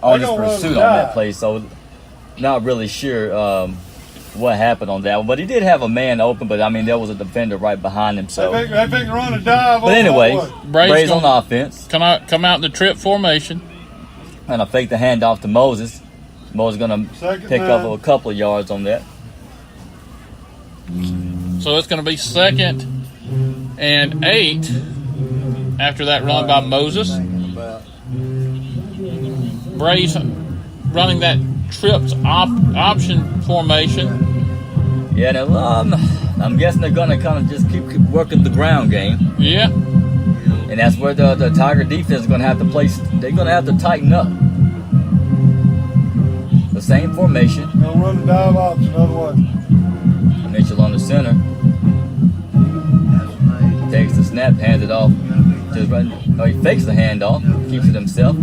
on this pursuit on that play. So not really sure what happened on that one. But he did have a man open, but I mean, there was a defender right behind him. So they pick to run a dive. But anyway, Braves on offense. Come out in the trip formation. And I fake the handoff to Moses. Moses going to pick up a couple of yards on that. So it's going to be 2nd and 8 after that run by Moses. Braves running that trips option formation. Yeah, I'm guessing they're going to kind of just keep working the ground game. Yeah. And that's where the Tiger defense is going to have to place. They're going to have to tighten up. The same formation. They'll run the dive option the other way. Mitchell on the center. Takes the snap, hands it off. He fakes the handoff, keeps it himself,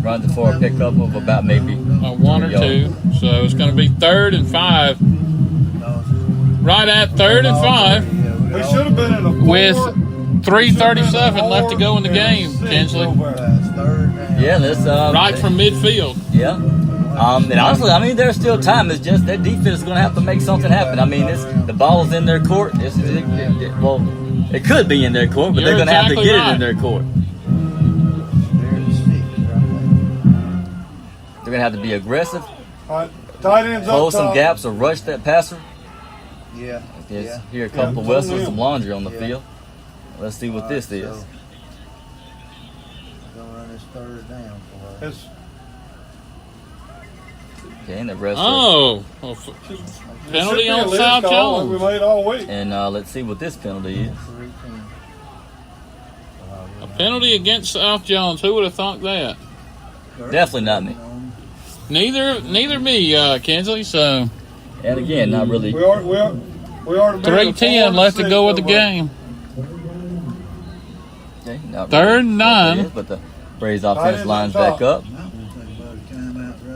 runs it for a pickup of about maybe 1 or 2. So it's going to be 3rd and 5. Right at 3rd and 5. They should have been in a 4, with 3:37 left to go in the game, Kinsley. Yeah, that's right from midfield. Yeah. And honestly, I mean, there's still time. It's just that defense is going to have to make something happen. I mean, the ball's in their court. It could be in their court, but they're going to have to get it in their court. They're going to have to be aggressive, tight ends close some gaps, or rush that passer. Yeah. Hear a couple of whistles, some laundry on the field. Let's see what this is. Gonna run this 3rd down for us. Okay, and the rest. Penalty on South Jones. We made all week. And let's see what this penalty is. A penalty against South Jones. Who would have thought that? Definitely not me. Neither me, Kinsley. So. And again, not really. We are 3:10 left to go with the game. Okay, 3rd and 9. But the Braves offense lines back up.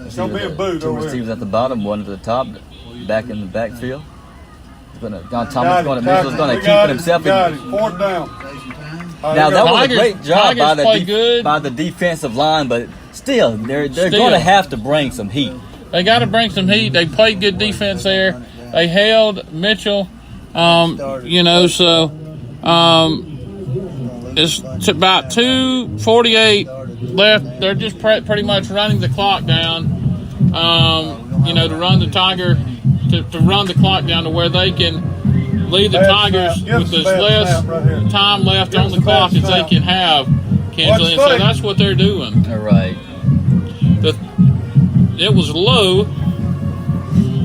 It's going to be a boot Two over receivers here. at the bottom, one at the top, back in the backfield. Thomas going to keep it himself. 4th down. Now that was a great job by the defensive line, but still, they're going to have to bring some heat. They got to bring some heat. They played good defense there. They held Mitchell. It's about 2:48 left. They're just pretty much running the clock down. To run the Tiger, to run the clock down to where they can lead the Tigers with as less time left on the clock as they can have, Kinsley. And so that's what they're doing. All right. It was low.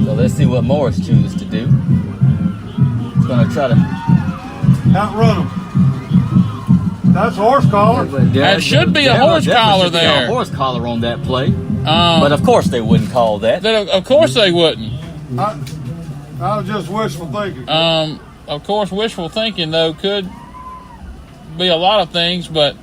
So let's see what Morris chooses to do. He's going to try to outrun them. That's a horse collar. That should be a horse collar there. A horse collar on that play. But of course they wouldn't call that. Of course they wouldn't. I was just wishful thinking. Of course, wishful thinking, though, could be a lot of things, but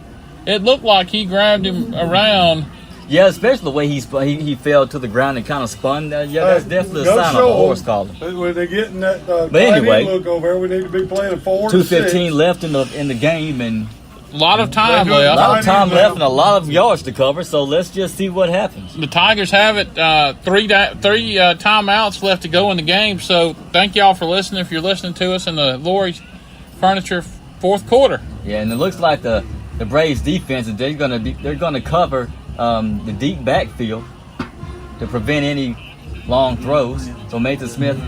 it looked like he grabbed him around. Yeah, especially the way he fell to the ground and kind of spun. That's definitely a sign of a horse collar. When they get in that but anyway, look over there, we need to be playing 4 2:15 left in the game, and a lot of time left. A lot of time left and a lot of yards to cover. So let's just see what happens. The Tigers have it. Three timeouts left to go in the game. So thank y'all for listening. If you're listening to us in the Lori Furniture 4th quarter. Yeah, and it looks like the Braves defense, they're going to cover the deep backfield to prevent any long throws. So Mason Smith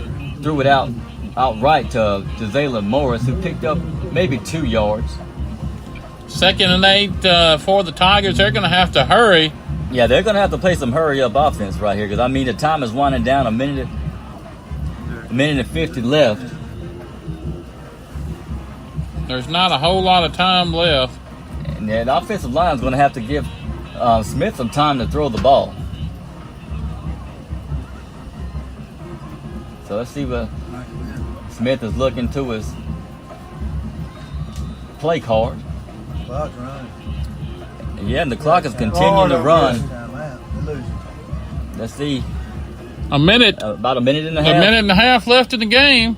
threw it outright to Zaylon Morris, who picked up maybe 2 yards. 2nd and 8 for the Tigers. They're going to have to hurry. Yeah, they're going to have to play some hurry-up offense right here because, I mean, the time is winding down. A minute and 50 left. There's not a whole lot of time left. And the offensive line is going to have to give Smith some time to throw the ball. So let's see what Smith is looking to his play card. Yeah, and the clock is continuing to run. Let's see. About a minute and a half. A minute and a half left in the game.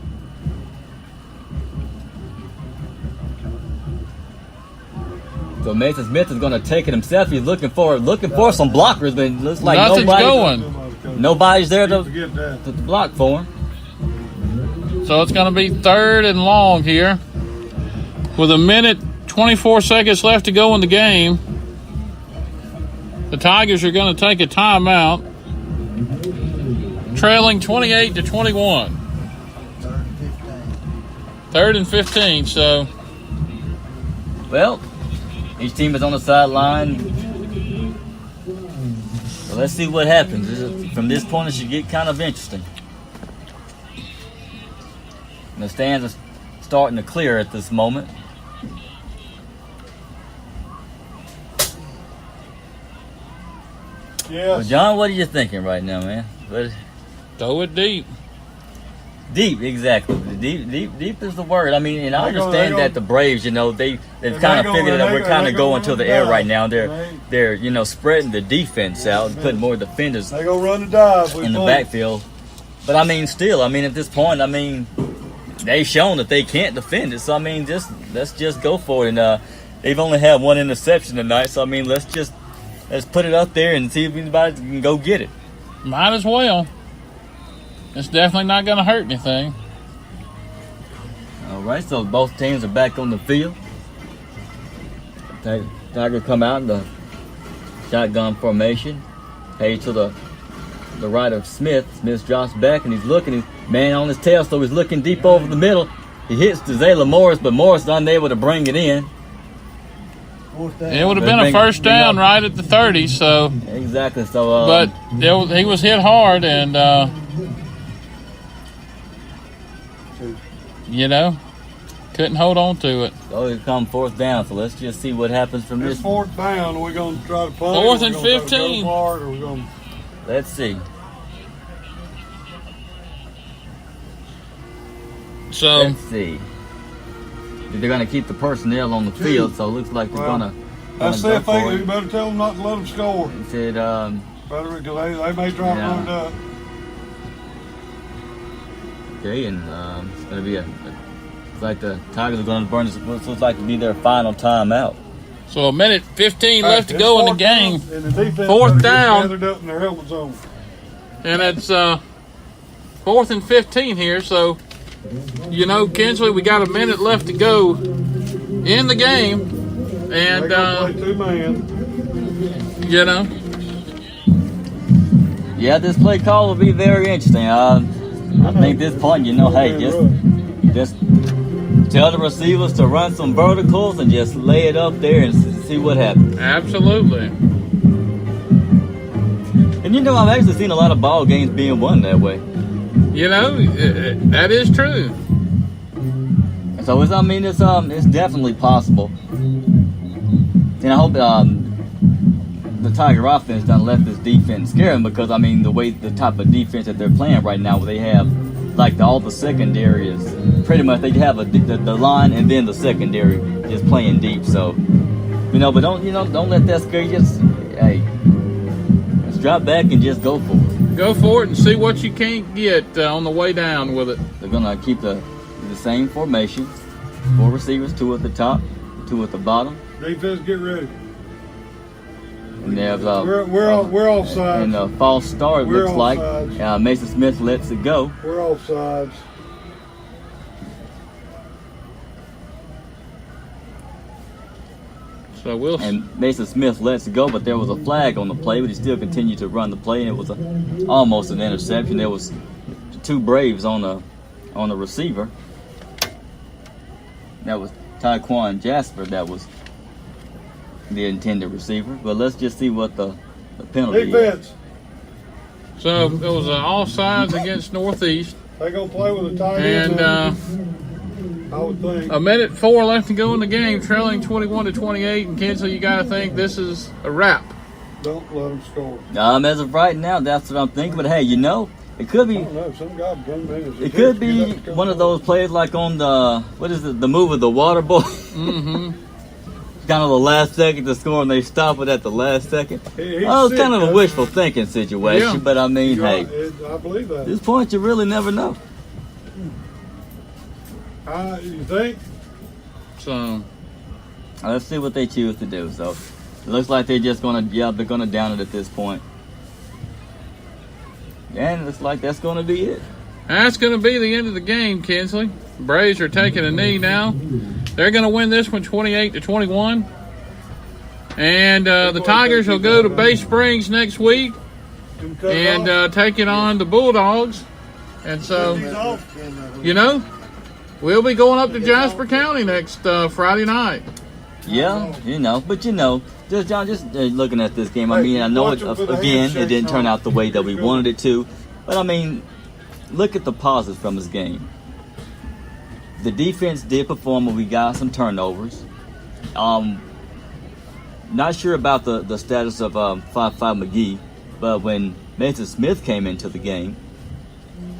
So Mason Smith is going to take it himself. He's looking for some blockers, but it looks like Nothing's nobody's going. nobody's there to Forget that. block for him. So it's going to be 3rd and long here. With a minute, 24 seconds left to go in the game. The Tigers are going to take a timeout. Trailing 28-21. 3rd and 15, so. Well, each team is on the sideline. So let's see what happens. From this point, it should get kind of interesting. And the stands are starting to clear at this moment. Yes. Well, John, what are you thinking right now, man? Throw it deep. Deep, exactly. Deep is the word. I mean, and I They gonna- understand they that the Braves, they've kind they of gonna- figured that they we're kind gonna of going to run the the air dive. right now. They're spreading the defense out and putting more defenders They gonna run the dive. We in the think. backfield. But I mean, still, I mean, at this point, I mean, they've shown that they can't defend it. So I mean, let's just go for it. And they've only had one interception tonight. So I mean, let's put it up there and see if anybody can go get it. Might as well. It's definitely not going to hurt anything. All right, so both teams are back on the field. Tiger come out in the shotgun formation. Hey to the right of Smith. Smith drops back and he's looking. He's man on his tail, so he's looking deep over the middle. He hits to Zayla Morris, but Morris is unable to bring it in. It would have been a first down right at the 30, so. Exactly. So, But he was hit hard, and couldn't hold on to it. so it come 4th down. So let's just see what happens from It's this. 4th down. We're gonna try to punt. 4th We're and gonna try to 15. Go for it, or we're gonna. Let's see. So Let's see. They're going to keep the personnel on the field, so it looks like they're Well, going to. That's their thing. You better tell them not to let them score. He said, Better because they may try to Yeah. run it up. okay, and it's going to be it's like the Tigers are going to burn this. It looks like to be their final timeout. a minute 15 left to It's go in the 4th game, down, and the defense 4th better get down. gathered up in their helmet zone. and it's 4th and 15 here. So, Kinsley, we got a minute left to go in the game, They and gonna play 2-man. Yeah, this play call will be very interesting. I think this point, hey, just tell the receivers to run some verticals and just lay it up there and see what happens. absolutely. And I've actually seen a lot of ball games being won that way. That is true. So it's definitely possible. And I hope the Tiger offense done let this defense scare them, because the type of defense that they're playing right now, where they have like all the secondary is pretty much they have the line and then the secondary just playing deep. So but don't let that scare you. Just let's drop back and just go for it. Go for it and see what you can't get on the way down with it. They're gonna keep the same formation. 4 receivers, 2 at the top, 2 at the bottom. Defense, get ready. And there's We're offside. and a false start, it We're looks like. offsides. Mason Smith lets it go. We're offsides. So we'll. And Mason Smith lets it go, but there was a flag on the play, but he still continued to run the play, and it was almost an interception. There was 2 Braves on the receiver. That was Tyquan Jasper. That was the intended receiver. But let's just see what the penalty is. Defense. So it was offsides against Northeast, They gonna play with a tight and end. I would think. a minute 4 left to go in the game, trailing 21-28. And Kinsley, you got to think this is a wrap. Don't let them score. As of right now, that's what I'm thinking. But hey, it could I be. don't know. Some guy done managed. It could be one of those plays like on the movie The Water Boy. Mm-hmm. Kind of the last second to score, and they stop it at the last second. He's It's sick, kind of a huh? wishful thinking situation, Yeah. but hey, I believe that. at this point you really never know. You think? So Let's see what they choose to do. So it looks like they're just gonna, they're gonna down it at this point. And it looks like that's gonna be it. That's going to be the end of the game, Kinsley. Braves are taking a knee now. They're going to win this one 28-21. And the Tigers will go to Bay Springs next week and take it on the Bulldogs. And so, you know, we'll be going up to Jasper County next Friday night. Yeah, you know, but you know, just John, just looking at this game. I mean, I know it, again, it didn't turn out the way that we wanted it to, but I mean, look at the positives from this game. The defense did perform, and we got some turnovers. Not sure about the status of 5-5 McGee, but when Mason Smith came into the game,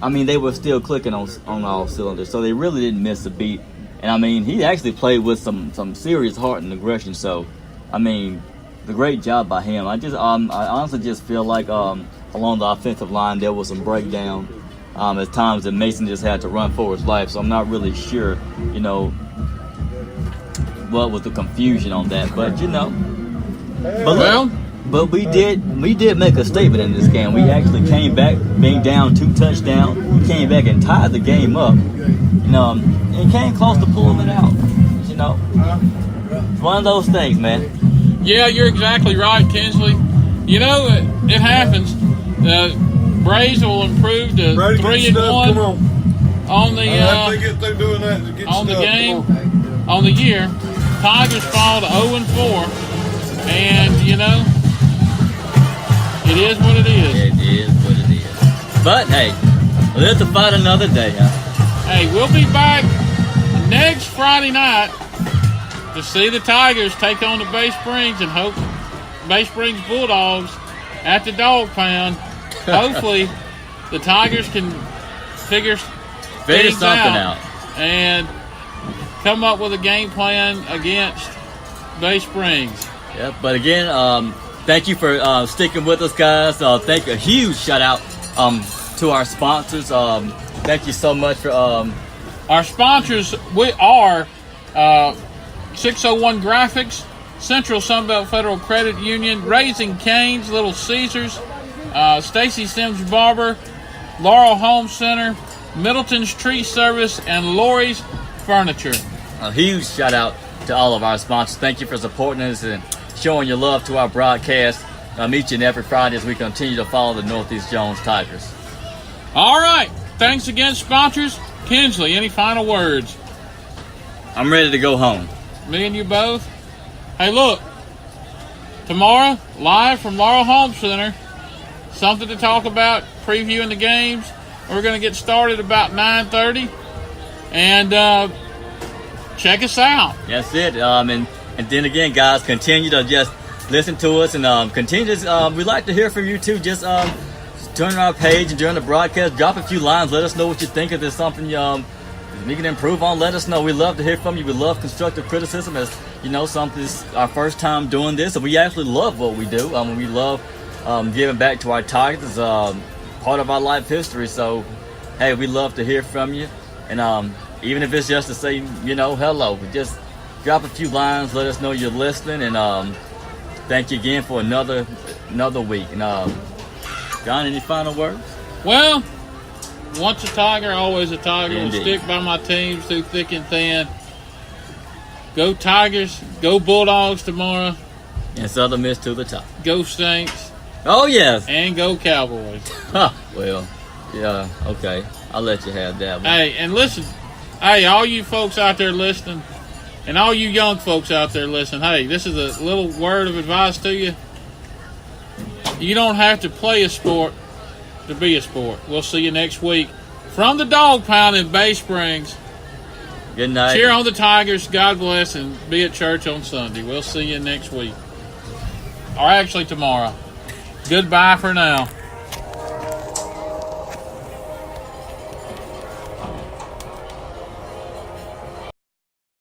I mean, they were still clicking on all cylinders, so they really didn't miss a beat. And I mean, he actually played with some serious heart and aggression. So, I mean, the great job by him. I honestly just feel like along the offensive line there was some breakdown at times that Mason just had to run for his life. So I'm not really sure, you know, what was the confusion on that. But you know, but we did make a statement in this game. We actually came back, being down 2 touchdowns. We came back and tied the game up. You know, and came close to pulling it out. You know, it's one of those things, man. Yeah, you're exactly right, Kinsley. You know, it happens. The Braves will improve to 3-1 on the game, on the year. Tigers fall to 0-4, and you know, it is what it is. It is what it is. But hey, let's fight another day, huh? Hey, we'll be back next Friday night to see the Tigers take on the Bay Springs and hope Bay Springs Bulldogs at the Dog Pound. Hopefully, the Tigers can figure something out and come up with a game plan against Bay Springs. Yeah, but again, thank you for sticking with us, guys. Thank a huge shout out to our sponsors. Thank you so much for our sponsors. We are 601 Graphics, Central Sunbelt Federal Credit Union, Raising Cane's, Little Caesars, Stacy Sims Barber, Laurel Home Center, Middleton's Tree Service, and Lori's Furniture. A huge shout out to all of our sponsors. Thank you for supporting us and showing your love to our broadcast each and every Friday as we continue to follow the Northeast Jones Tigers. All right. Thanks again, sponsors. Kinsley, any final words? I'm ready to go home. Me and you both? Hey, look. Tomorrow, live from Laurel Home Center. Something to talk about, previewing the games. We're going to get started about 9:30. And check us out. That's it. And then again, guys, continue to just listen to us and continue to, we'd like to hear from you too. Just turn on our page and during the broadcast, drop a few lines. Let us know what you think. If there's something we can improve on, let us know. We love to hear from you. We love constructive criticism. As you know, this is our first time doing this, and we actually love what we do. We love giving back to our Tigers. It's part of our life history. So, hey, we love to hear from you. And even if it's just to say, you know, hello, but just drop a few lines. Let us know you're listening. And thank you again for another week. And John, any final words? Well, once a Tiger, always a Tiger. Indeed. We'll stick by my teams through thick and thin. Go Tigers. Go Bulldogs tomorrow. And Southern Miss to the top. Go Saints. Oh, yes. And go Cowboys. Well, yeah, okay. I'll let you have that one. Hey, and listen. Hey, all you folks out there listening, and all you young folks out there listening, hey, this is a little word of advice to you. You don't have to play a sport to be a sport. We'll see you next week from the Dog Pound in Bay Springs. Good night. Cheer on the Tigers. God bless, and be at church on Sunday. We'll see you next week. Or actually tomorrow. Goodbye for now.